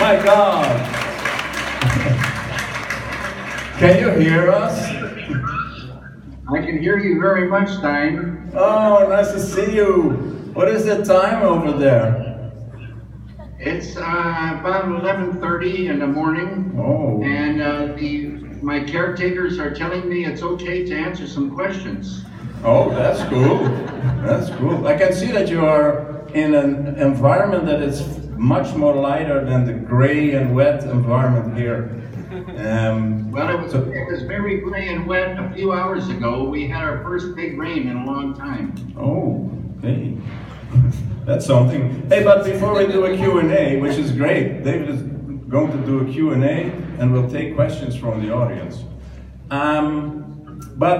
my God! Can you hear us? I can hear you very much, Stein. Oh, nice to see you. What is the time over there? It's about 11:30 in the morning. Oh. And my caretakers are telling me it's okay to answer some questions. Oh, that's cool. That's cool. I can see that you are in an environment that is much more lighter than the gray and wet environment here. Well, it was very gray and wet a few hours ago. We had our first big rain in a long time. Oh, hey. That's something. Hey, but before we do a Q&A, which is great, David is going to do a Q&A and we'll take questions from the audience. But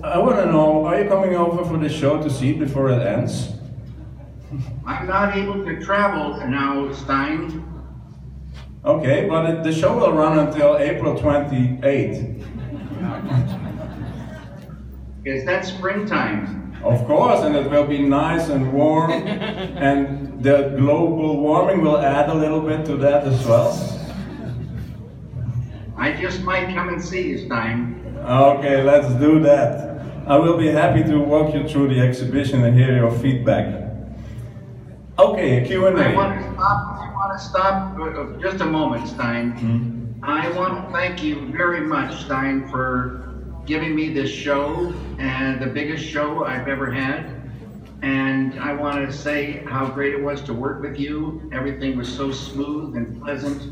I want to know, are you coming over for the show to see it before it ends? I'm not able to travel now, Stein. Okay, but the show will run until April 28th. Is that springtime? Of course, and it will be nice and warm, and the global warming will add a little bit to that as well. I just might come and see you, Stein. Okay, let's do that. I will be happy to walk you through the exhibition and hear your feedback. Okay, a Q&A. I want to stop just a moment, Stein. Mm-hmm. I want to thank you very much, Stein, for giving me this show, and the biggest show I've ever had. And I want to say how great it was to work with you. Everything was so smooth and pleasant,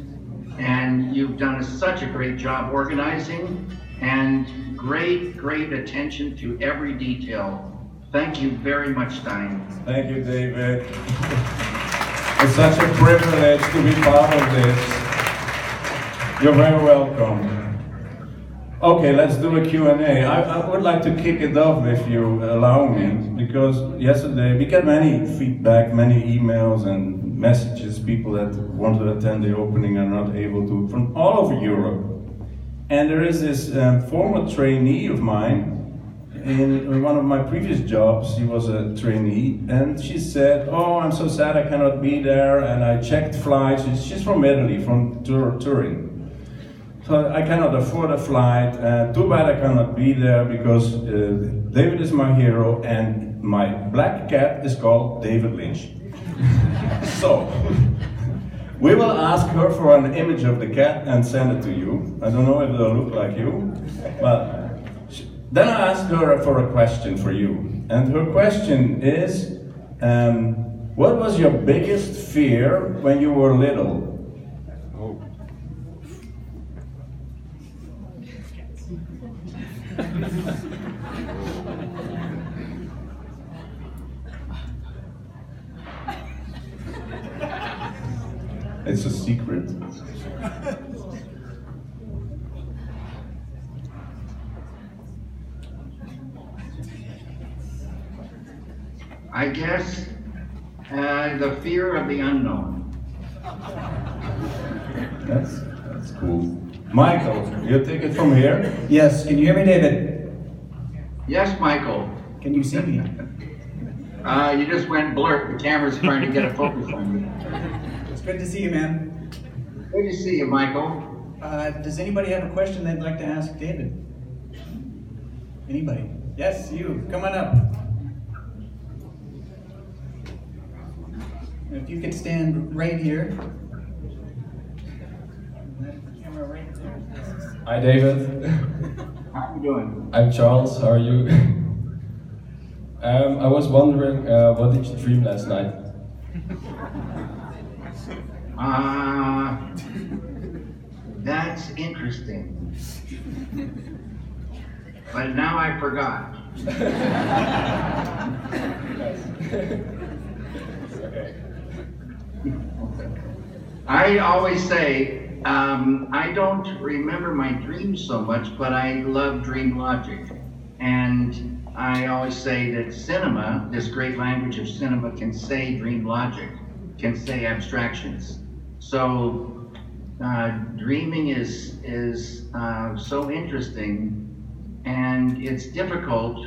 and you've done such a great job organizing, and great attention to every detail. Thank you very much, Stein. Thank you, David. It's such a privilege to be part of this. You're very welcome. Okay, let's do a Q&A. I would like to kick it off if you allow me, because yesterday we got many feedback, many emails and messages, people that want to attend the opening are not able to, from all over Europe. And there is this former trainee of mine, in one of my previous jobs, she was a trainee, and she said, oh, I'm so sad I cannot be there, and I checked flights. She's from Italy, from Turin. So I cannot afford a flight, too bad I cannot be there because David is my hero and my black cat is called David Lynch. So, we will ask her for an image of the cat and send it to you. I don't know if it'll look like you, but then I asked her for a question for you. And her question is, what was your biggest fear when you were little? It's a secret. I guess the fear of the unknown. That's cool. Michael, you take it from here? Yes, can you hear me, David? Yes, Michael. Can you see me? You just went blur. The camera's trying to get a focus on you. It's good to see you, man. Good to see you, Michael. Does anybody have a question they'd like to ask David? Anybody? Yes, you. Come on up. If you could stand right here. Camera right there. Hi, David. How are you doing? I'm Charles. How are you? I was wondering, what did you dream last night? That's interesting. But now I forgot. I always say, I don't remember my dreams so much, but I love dream logic. And I always say that cinema, this great language of cinema, can say dream logic, can say abstractions. So dreaming is so interesting, and it's difficult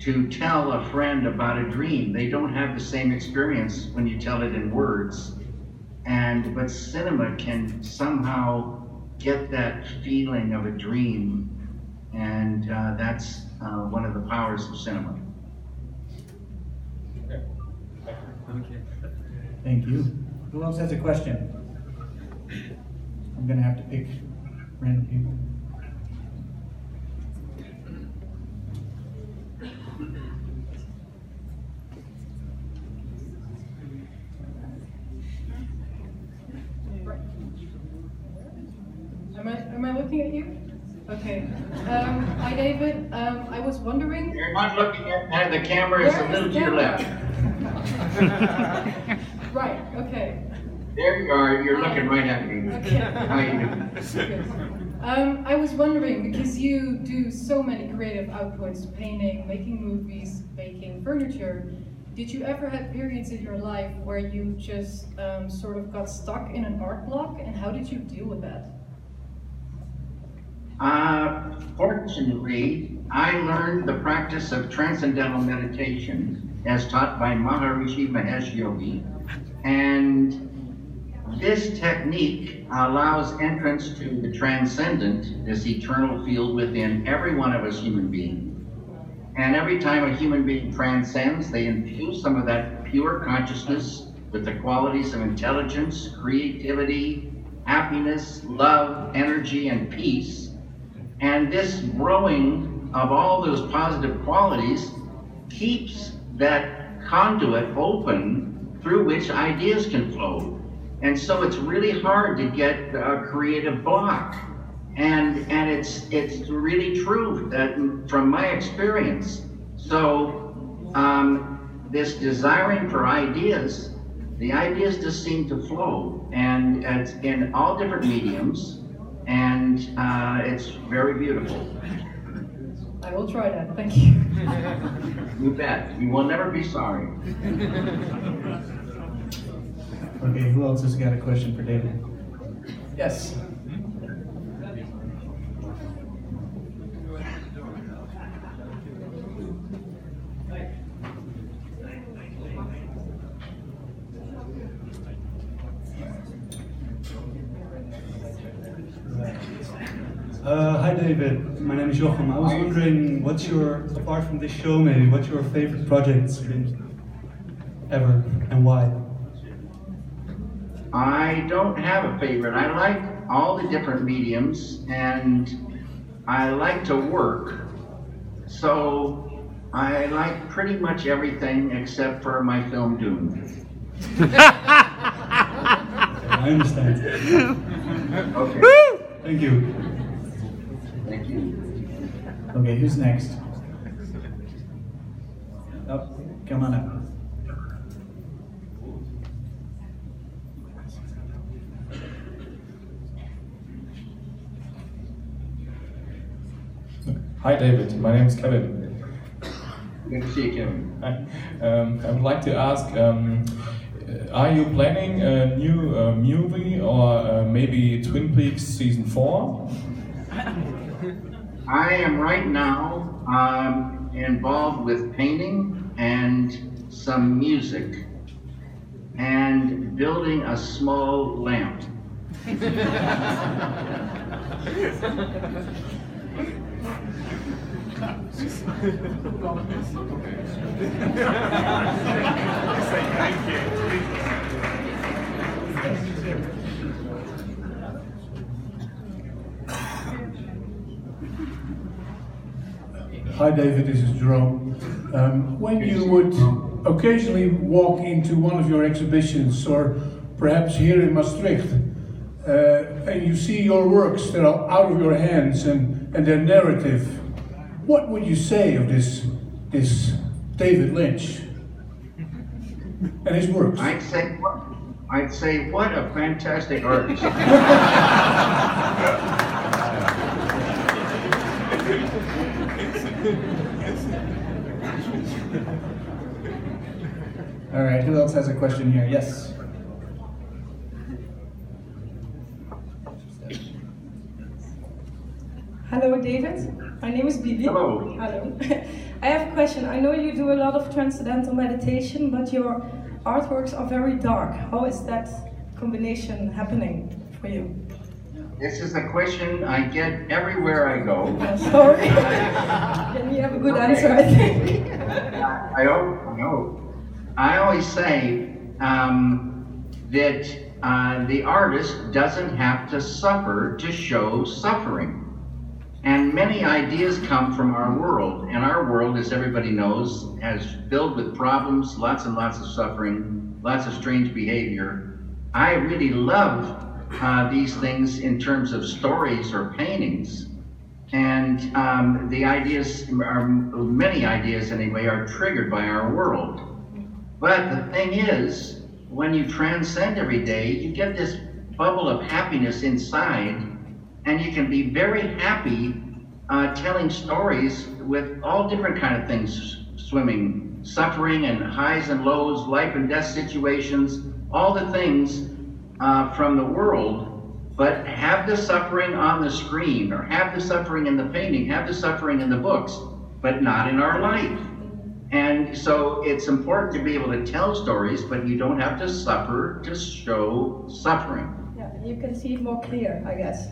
to tell a friend about a dream. They don't have the same experience when you tell it in words. but cinema can somehow get that feeling of a dream, and that's one of the powers of cinema. Thank you. Who else has a question? I'm gonna have to pick random people. Am I looking at you? Okay. Hi, David. I was wondering. You're not looking at the camera, is a little to your left. Right, okay. There you are, you're looking right at me. Okay. How you doing? Good. I was wondering, because you do so many creative outputs, painting, making movies, making furniture, did you ever have periods in your life where you just sort of got stuck in an art block, and how did you deal with that? Fortunately, I learned the practice of transcendental meditation as taught by Maharishi Mahesh Yogi, and this technique allows entrance to the transcendent, this eternal field within every one of us human beings. And every time a human being transcends, they infuse some of that pure consciousness with the qualities of intelligence, creativity, happiness, love, energy, and peace. And this growing of all those positive qualities keeps that conduit open through which ideas can flow. And so it's really hard to get a creative block. And it's really true that from my experience. So this desiring for ideas, the ideas just seem to flow, and it's in all different mediums, and it's very beautiful. I will try that, thank you. You bet, you will never be sorry. Okay, who else has got a question for David? Yes. Hi David, my name is Jochem. I was wondering, apart from this show maybe, what's your favorite project ever and why? I don't have a favorite. I like all the different mediums, and I like to work. So I like pretty much everything except for my film Dune. I understand. Okay. Thank you. Thank you. Okay, who's next? Oh, come on up. Hi David, my name is Kevin. Good to see you, Kevin. Hi. I would like to ask, are you planning a new movie or maybe Twin Peaks Season 4? I am right now involved with painting and some music and building a small lamp. Hi David, this is Jerome. When you would occasionally walk into one of your exhibitions, or perhaps here in Maastricht, and you see your works that are out of your hands and their narrative, what would you say of this David Lynch and his works? I'd say what a fantastic artist. All right, who else has a question here? Yes. Hello, David. My name is Bibi. Hello. Hello. I have a question. I know you do a lot of transcendental meditation, but your artworks are very dark. How is that combination happening for you? This is a question I get everywhere I go. Sorry. Then you have a good answer, I think. I hope. I always say that the artist doesn't have to suffer to show suffering. And many ideas come from our world. And our world, as everybody knows, is filled with problems, lots and lots of suffering, lots of strange behavior. I really love these things in terms of stories or paintings. And the ideas, many ideas anyway, are triggered by our world. But the thing is, when you transcend every day, you get this bubble of happiness inside, and you can be very happy telling stories with all different kind of things swimming, suffering and highs and lows, life and death situations, all the things from the world, but have the suffering on the screen, or have the suffering in the painting, have the suffering in the books, but not in our life. And so it's important to be able to tell stories, but you don't have to suffer to show suffering. Yeah, you can see it more clear, I guess.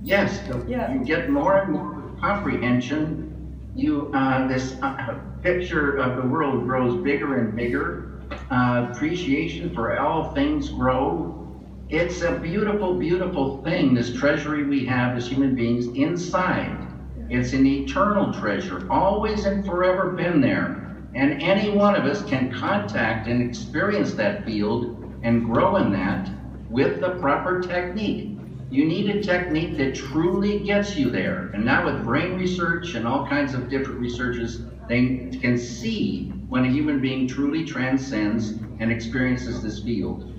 Yes, Yeah. you get more and more comprehension. This picture of the world grows bigger and bigger. Appreciation for all things grow. It's a beautiful, beautiful thing, this treasury we have as human beings inside. It's an eternal treasure, always and forever been there. And any one of us can contact and experience that field and grow in that with the proper technique. You need a technique that truly gets you there. And now with brain research and all kinds of different researches, they can see when a human being truly transcends and experiences this field.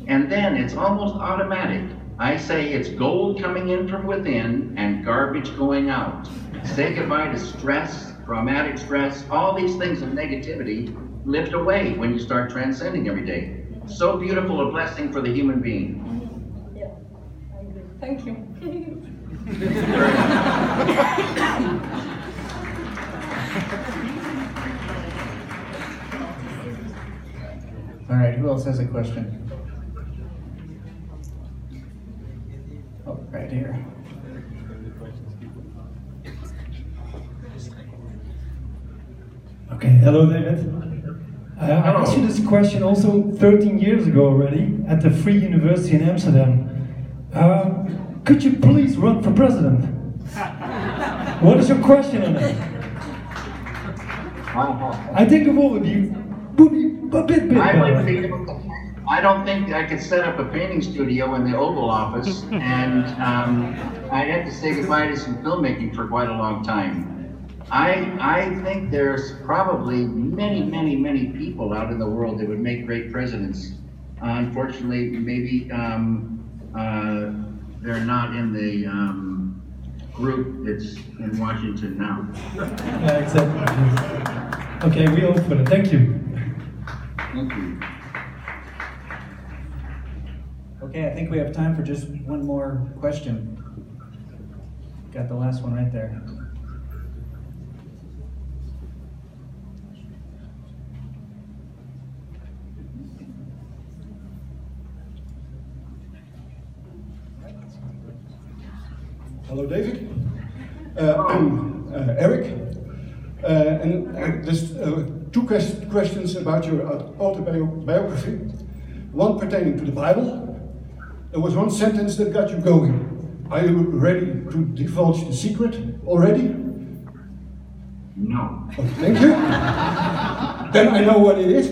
And then it's almost automatic. I say it's gold coming in from within and garbage going out. Say goodbye to stress, traumatic stress, all these things of negativity lift away when you start transcending every day. So beautiful a blessing for the human being. Yeah, I agree. Thank you. All right, who else has a question? Oh, right here. Okay, hello David. I asked you this question also 13 years ago already at the Free University in Amsterdam. Could you please run for president? What is your question on that? I think the world would be a bit better. I don't think I could set up a painting studio in the Oval Office, and I'd have to say goodbye to some filmmaking for quite a long time. I think there's probably many people out in the world that would make great presidents. Unfortunately, maybe they're not in the group that's in Washington now. Yeah, exactly. Okay, we hope for it. Thank you. Thank you. Okay, I think we have time for just one more question. Got the last one right there. Hello, David. I'm Eric. And there's two questions about your autobiography. One pertaining to the Bible. There was one sentence that got you going. Are you ready to divulge the secret already? No. Oh, thank you. Then I know what it is.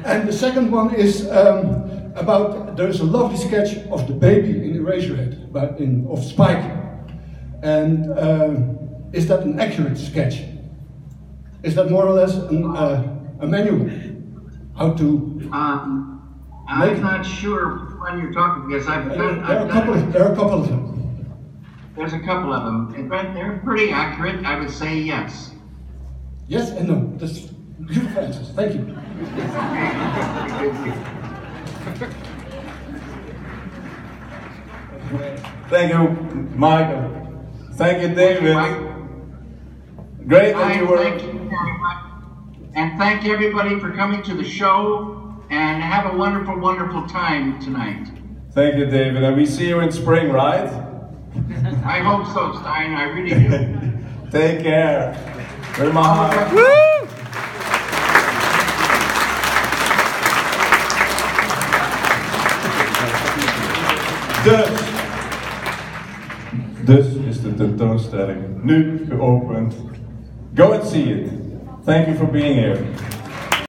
And the second one is about, there's a lovely sketch of the baby in Eraserhead, of Spike. And is that an accurate sketch? Is that more or less a manual? How to I'm not sure which one you're talking, because there are a couple of them. There's a couple of them, but they're pretty accurate. I would say yes. Yes and no. That's beautiful answers. Thank you. Thank you, Michael. Thank you, David. Great that you were. Thank you very much. And thank everybody for coming to the show. and have a wonderful, wonderful time tonight. Thank you, David. And we see you in spring, right? I hope so, Stein. I really do. Take care. Very much. Dus is de tentoonstelling nu geopend. Go and see it. Thank you for being here.